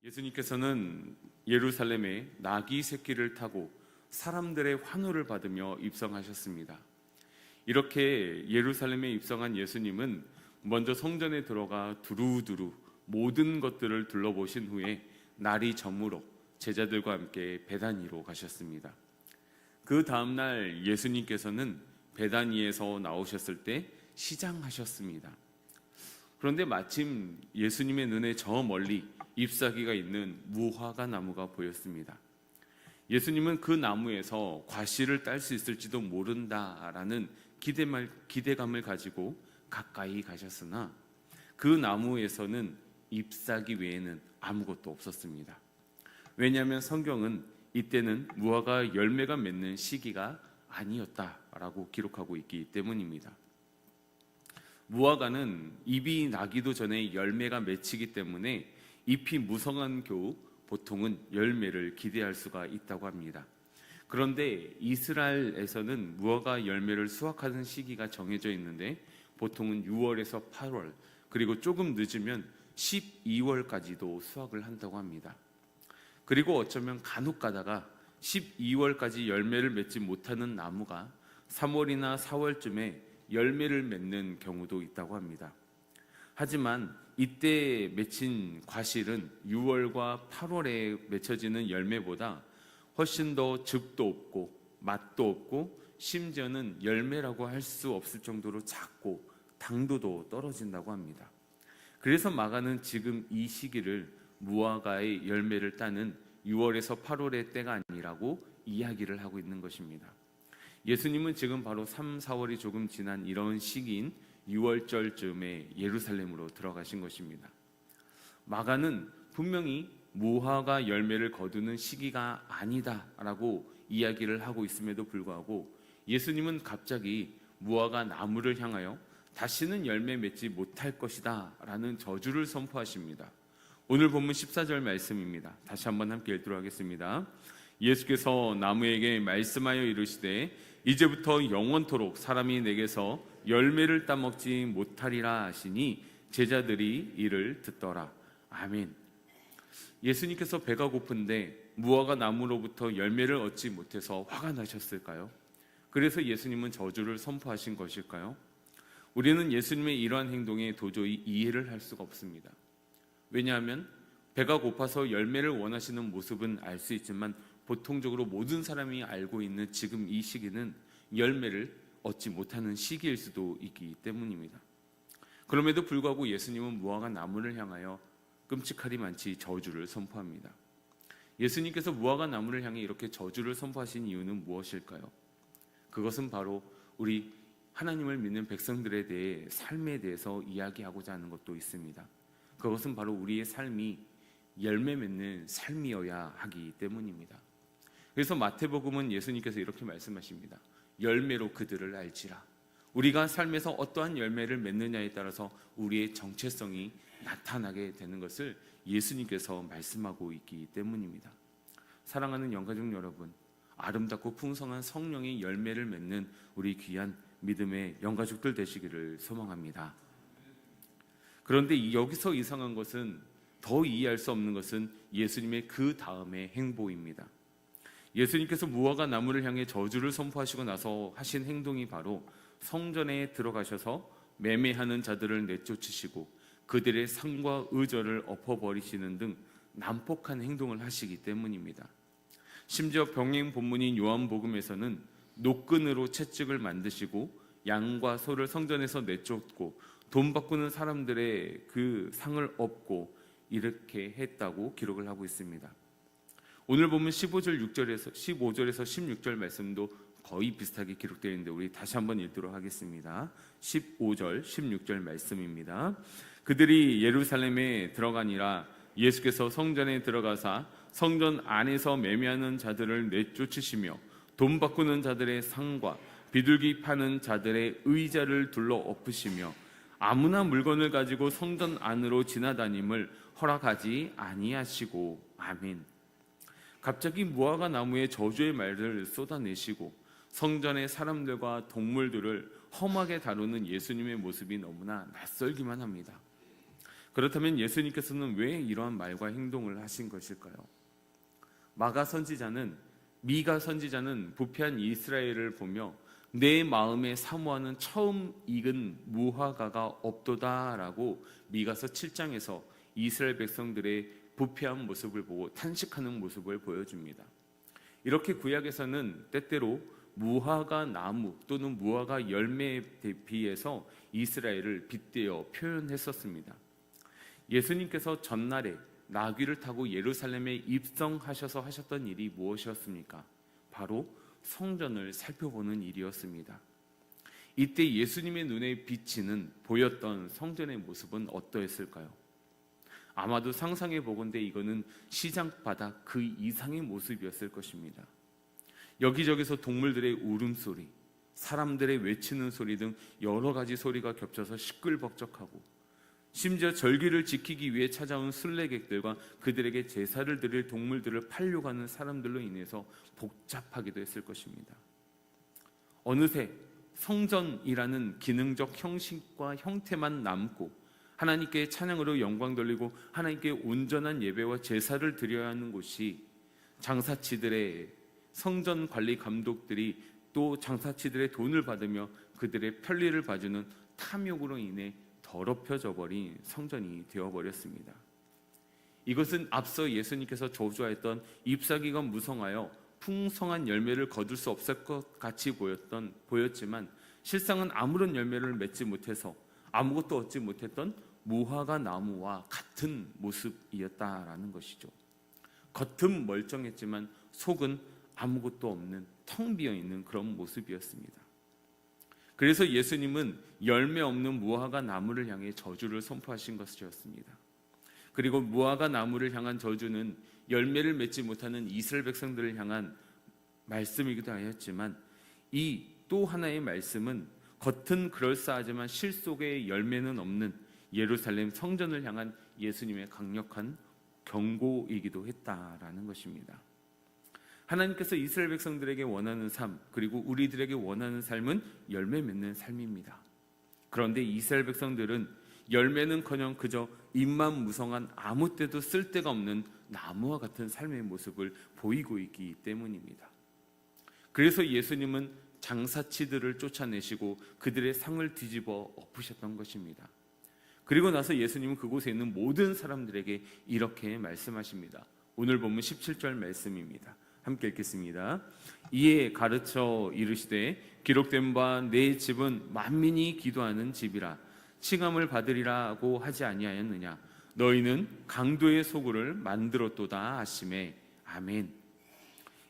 예수님께서는 예루살렘에 나귀 새끼를 타고 사람들의 환호를 받으며 입성하셨습니다. 이렇게 예루살렘에 입성한 예수님은 먼저 성전에 들어가 두루두루 모든 것들을 둘러보신 후에 날이 저물어 제자들과 함께 베다니로 가셨습니다. 그 다음날 예수님께서는 베다니에서 나오셨을 때 시장하셨습니다. 그런데 마침 예수님의 눈에 저 멀리 잎사귀가 있는 무화과 나무가 보였습니다. 예수님은 그 나무에서 과실을 딸 수 있을지도 모른다라는 기대감을 가지고 가까이 가셨으나 그 나무에서는 잎사귀 외에는 아무것도 없었습니다. 왜냐하면 성경은 이때는 무화과 열매가 맺는 시기가 아니었다라고 기록하고 있기 때문입니다. 무화과는 잎이 나기도 전에 열매가 맺히기 때문에 잎이 무성한 겨우 보통은 열매를 기대할 수가 있다고 합니다. 그런데 이스라엘에서는 무화과 열매를 수확하는 시기가 정해져 있는데 보통은 6월에서 8월 그리고 조금 늦으면 12월까지도 수확을 한다고 합니다. 그리고 어쩌면 간혹 가다가 12월까지 열매를 맺지 못하는 나무가 3월이나 4월쯤에 열매를 맺는 경우도 있다고 합니다. 하지만 이때 맺힌 과실은 6월과 8월에 맺혀지는 열매보다 훨씬 더 즙도 없고 맛도 없고 심지어는 열매라고 할 수 없을 정도로 작고 당도도 떨어진다고 합니다. 그래서 마가는 지금 이 시기를 무화과의 열매를 따는 6월에서 8월의 때가 아니라고 이야기를 하고 있는 것입니다. 예수님은 지금 바로 3, 4월이 조금 지난 이런 시기인 6월절쯤에 예루살렘으로 들어가신 것입니다. 마가는 분명히 무화과 열매를 거두는 시기가 아니다라고 이야기를 하고 있음에도 불구하고 예수님은 갑자기 무화과 나무를 향하여 다시는 열매 맺지 못할 것이다 라는 저주를 선포하십니다. 오늘 본문 14절 말씀입니다. 다시 한번 함께 읽도록 하겠습니다. 예수께서 나무에게 말씀하여 이르시되 이제부터 영원토록 사람이 내게서 열매를 따먹지 못하리라 하시니 제자들이 이를 듣더라. 아멘. 예수님께서 배가 고픈데 무화과 나무로부터 열매를 얻지 못해서 화가 나셨을까요? 그래서 예수님은 저주를 선포하신 것일까요? 우리는 예수님의 이러한 행동에 도저히 이해를 할 수가 없습니다. 왜냐하면 배가 고파서 열매를 원하시는 모습은 알 수 있지만 보통적으로 모든 사람이 알고 있는 지금 이 시기는 열매를 얻지 못하는 시기일 수도 있기 때문입니다. 그럼에도 불구하고 예수님은 무화과 나무를 향하여 끔찍하리만치 저주를 선포합니다. 예수님께서 무화과 나무를 향해 이렇게 저주를 선포하신 이유는 무엇일까요? 그것은 바로 우리 하나님을 믿는 백성들에 대해 삶에 대해서 이야기하고자 하는 것도 있습니다. 그것은 바로 우리의 삶이 열매 맺는 삶이어야 하기 때문입니다. 그래서 마태복음은 예수님께서 이렇게 말씀하십니다. 열매로 그들을 알지라. 우리가 삶에서 어떠한 열매를 맺느냐에 따라서 우리의 정체성이 나타나게 되는 것을 예수님께서 말씀하고 있기 때문입니다. 사랑하는 영가족 여러분, 아름답고 풍성한 성령의 열매를 맺는 우리 귀한 믿음의 영가족들 되시기를 소망합니다. 그런데 여기서 이상한 것은, 더 이해할 수 없는 것은 예수님의 그 다음의 행보입니다. 예수님께서 무화과 나무를 향해 저주를 선포하시고 나서 하신 행동이 바로 성전에 들어가셔서 매매하는 자들을 내쫓으시고 그들의 상과 의절을 엎어버리시는 등 난폭한 행동을 하시기 때문입니다. 심지어 병행 본문인 요한복음에서는 노끈으로 채찍을 만드시고 양과 소를 성전에서 내쫓고 돈 바꾸는 사람들의 그 상을 엎고 이렇게 했다고 기록을 하고 있습니다. 오늘 보면 15절에서 16절 말씀도 거의 비슷하게 기록되어 있는데 우리 다시 한번 읽도록 하겠습니다. 15절, 16절 말씀입니다. 그들이 예루살렘에 들어가니라 예수께서 성전에 들어가사 성전 안에서 매매하는 자들을 내쫓으시며 돈 바꾸는 자들의 상과 비둘기 파는 자들의 의자를 둘러 엎으시며 아무나 물건을 가지고 성전 안으로 지나다님을 허락하지 아니하시고. 아멘. 갑자기 무화과 나무에 저주의 말을 쏟아내시고 성전의 사람들과 동물들을 험하게 다루는 예수님의 모습이 너무나 낯설기만 합니다. 그렇다면 예수님께서는 왜 이러한 말과 행동을 하신 것일까요? 미가 선지자는 부패한 이스라엘을 보며 내 마음에 사모하는 처음 익은 무화과가 없도다라고 미가서 7장에서 이스라엘 백성들의 부패한 모습을 보고 탄식하는 모습을 보여줍니다. 이렇게 구약에서는 때때로 무화과 나무 또는 무화과 열매에 비해서 이스라엘을 빗대어 표현했었습니다. 예수님께서 전날에 나귀를 타고 예루살렘에 입성하셔서 하셨던 일이 무엇이었습니까? 바로 성전을 살펴보는 일이었습니다. 이때 예수님의 눈에 비치는 보였던 성전의 모습은 어떠했을까요? 아마도 상상해 보건대 이거는 시장 바닥 그 이상의 모습이었을 것입니다. 여기저기서 동물들의 울음소리, 사람들의 외치는 소리 등 여러 가지 소리가 겹쳐서 시끌벅적하고, 심지어 절기를 지키기 위해 찾아온 순례객들과 그들에게 제사를 드릴 동물들을 팔려고 하는 사람들로 인해서 복잡하기도 했을 것입니다. 어느새 성전이라는 기능적 형식과 형태만 남고 하나님께 찬양으로 영광 돌리고 하나님께 온전한 예배와 제사를 드려야 하는 곳이 장사치들의 성전 관리 감독들이 또 장사치들의 돈을 받으며 그들의 편리를 봐주는 탐욕으로 인해 더럽혀져 버린 성전이 되어버렸습니다. 이것은 앞서 예수님께서 저주하였던 잎사귀가 무성하여 풍성한 열매를 거둘 수 없을 것 같이 보였지만 실상은 아무런 열매를 맺지 못해서 아무것도 얻지 못했던 무화과 나무와 같은 모습이었다라는 것이죠. 겉은 멀쩡했지만 속은 아무것도 없는 텅 비어있는 그런 모습이었습니다. 그래서 예수님은 열매 없는 무화과 나무를 향해 저주를 선포하신 것이었습니다. 그리고 무화과 나무를 향한 저주는 열매를 맺지 못하는 이스라엘 백성들을 향한 말씀이기도 하였지만 이 또 하나의 말씀은 겉은 그럴싸하지만 실속에 열매는 없는 예루살렘 성전을 향한 예수님의 강력한 경고이기도 했다라는 것입니다. 하나님께서 이스라엘 백성들에게 원하는 삶, 그리고 우리들에게 원하는 삶은 열매 맺는 삶입니다. 그런데 이스라엘 백성들은 열매는커녕 그저 잎만 무성한 아무 때도 쓸데가 없는 나무와 같은 삶의 모습을 보이고 있기 때문입니다. 그래서 예수님은 장사치들을 쫓아내시고 그들의 상을 뒤집어 엎으셨던 것입니다. 그리고 나서 예수님은 그곳에 있는 모든 사람들에게 이렇게 말씀하십니다. 오늘 본문 17절 말씀입니다. 함께 읽겠습니다. 이에 가르쳐 이르시되 기록된 바 내 집은 만민이 기도하는 집이라 칭함을 받으리라고 하지 아니하였느냐. 너희는 강도의 소굴을 만들었도다 하시매. 아멘.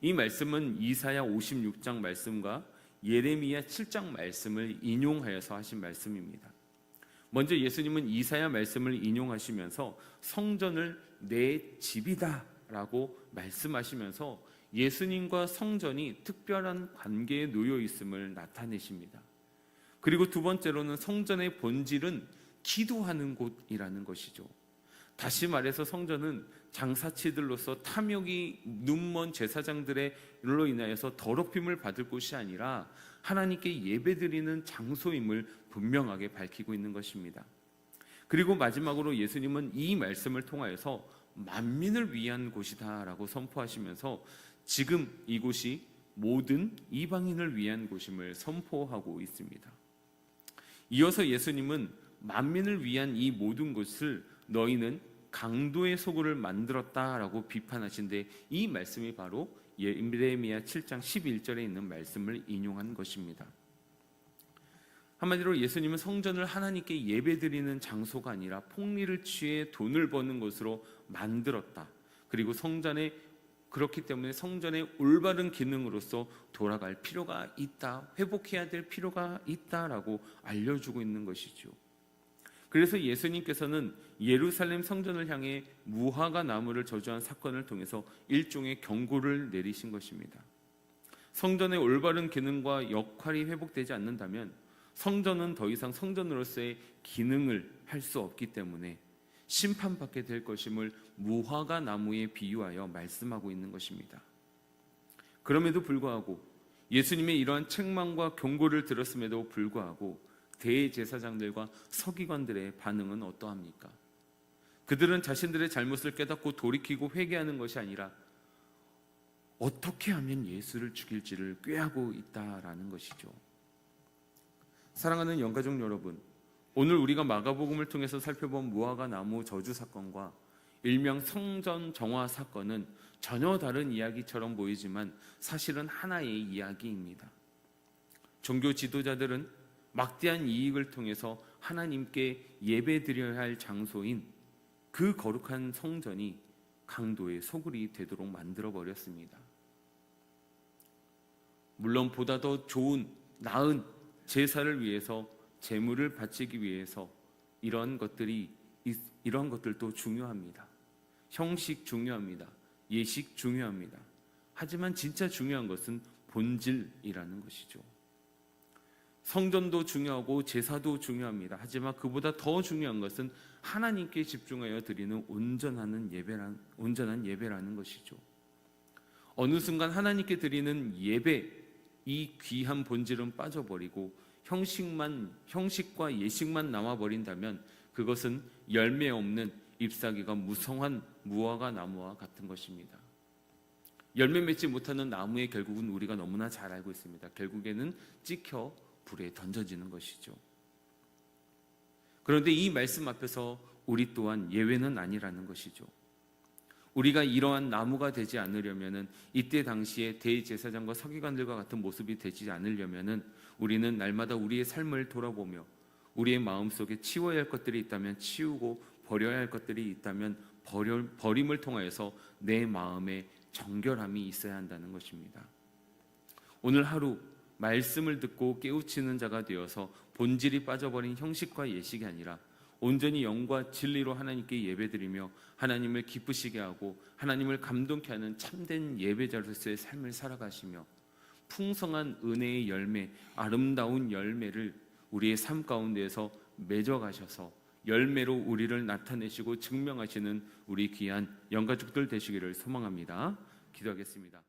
이 말씀은 이사야 56장 말씀과 예레미야 7장 말씀을 인용하여서 하신 말씀입니다. 먼저 예수님은 이사야 말씀을 인용하시면서 성전을 내 집이다 라고 말씀하시면서 예수님과 성전이 특별한 관계에 놓여 있음을 나타내십니다. 그리고 두 번째로는 성전의 본질은 기도하는 곳이라는 것이죠. 다시 말해서 성전은 장사치들로서 탐욕이 눈먼 제사장들로 인하여서 더럽힘을 받을 곳이 아니라 하나님께 예배드리는 장소임을 분명하게 밝히고 있는 것입니다. 그리고 마지막으로 예수님은 이 말씀을 통하여서 만민을 위한 곳이다라고 선포하시면서 지금 이곳이 모든 이방인을 위한 곳임을 선포하고 있습니다. 이어서 예수님은 만민을 위한 이 모든 것을 너희는 강도의 소굴을 만들었다라고 비판하신데 이 말씀이 바로 예레미야 7장 11절에 있는 말씀을 인용한 것입니다. 한마디로 예수님은 성전을 하나님께 예배드리는 장소가 아니라 폭리를 취해 돈을 버는 곳으로 만들었다. 그리고 그렇기 때문에 성전의 올바른 기능으로서 돌아갈 필요가 있다, 회복해야 될 필요가 있다라고 알려주고 있는 것이죠. 그래서 예수님께서는 예루살렘 성전을 향해 무화과 나무를 저주한 사건을 통해서 일종의 경고를 내리신 것입니다. 성전의 올바른 기능과 역할이 회복되지 않는다면 성전은 더 이상 성전으로서의 기능을 할 수 없기 때문에 심판받게 될 것임을 무화과 나무에 비유하여 말씀하고 있는 것입니다. 그럼에도 불구하고 예수님의 이러한 책망과 경고를 들었음에도 불구하고 대제사장들과 서기관들의 반응은 어떠합니까? 그들은 자신들의 잘못을 깨닫고 돌이키고 회개하는 것이 아니라 어떻게 하면 예수를 죽일지를 꾀하고 있다라는 것이죠. 사랑하는 영가족 여러분, 오늘 우리가 마가복음을 통해서 살펴본 무화과 나무 저주 사건과 일명 성전 정화 사건은 전혀 다른 이야기처럼 보이지만 사실은 하나의 이야기입니다. 종교 지도자들은 막대한 이익을 통해서 하나님께 예배드려야 할 장소인 그 거룩한 성전이 강도의 소굴이 되도록 만들어버렸습니다. 물론 보다 더 좋은, 나은 제사를 위해서, 제물을 바치기 위해서 이런 것들도 중요합니다. 형식 중요합니다. 예식 중요합니다. 하지만 진짜 중요한 것은 본질이라는 것이죠. 성전도 중요하고 제사도 중요합니다. 하지만 그보다 더 중요한 것은 하나님께 집중하여 드리는 온전한 예배라는 것이죠. 어느 순간 하나님께 드리는 예배, 이 귀한 본질은 빠져버리고 형식과 예식만 남아버린다면 그것은 열매 없는 잎사귀가 무성한 무화과 나무와 같은 것입니다. 열매 맺지 못하는 나무의 결국은 우리가 너무나 잘 알고 있습니다. 결국에는 찍혀 불에 던져지는 것이죠. 그런데 이 말씀 앞에서 우리 또한 예외는 아니라는 것이죠. 우리가 이러한 나무가 되지 않으려면은, 이때 당시에 대제사장과 서기관들과 같은 모습이 되지 않으려면은 우리는 날마다 우리의 삶을 돌아보며 우리의 마음속에 치워야 할 것들이 있다면 치우고 버려야 할 것들이 있다면 버림을 통하여서 내 마음에 정결함이 있어야 한다는 것입니다. 오늘 하루 말씀을 듣고 깨우치는 자가 되어서 본질이 빠져버린 형식과 예식이 아니라 온전히 영과 진리로 하나님께 예배드리며 하나님을 기쁘시게 하고 하나님을 감동케 하는 참된 예배자로서의 삶을 살아가시며 풍성한 은혜의 열매, 아름다운 열매를 우리의 삶 가운데에서 맺어가셔서 열매로 우리를 나타내시고 증명하시는 우리 귀한 영가족들 되시기를 소망합니다. 기도하겠습니다.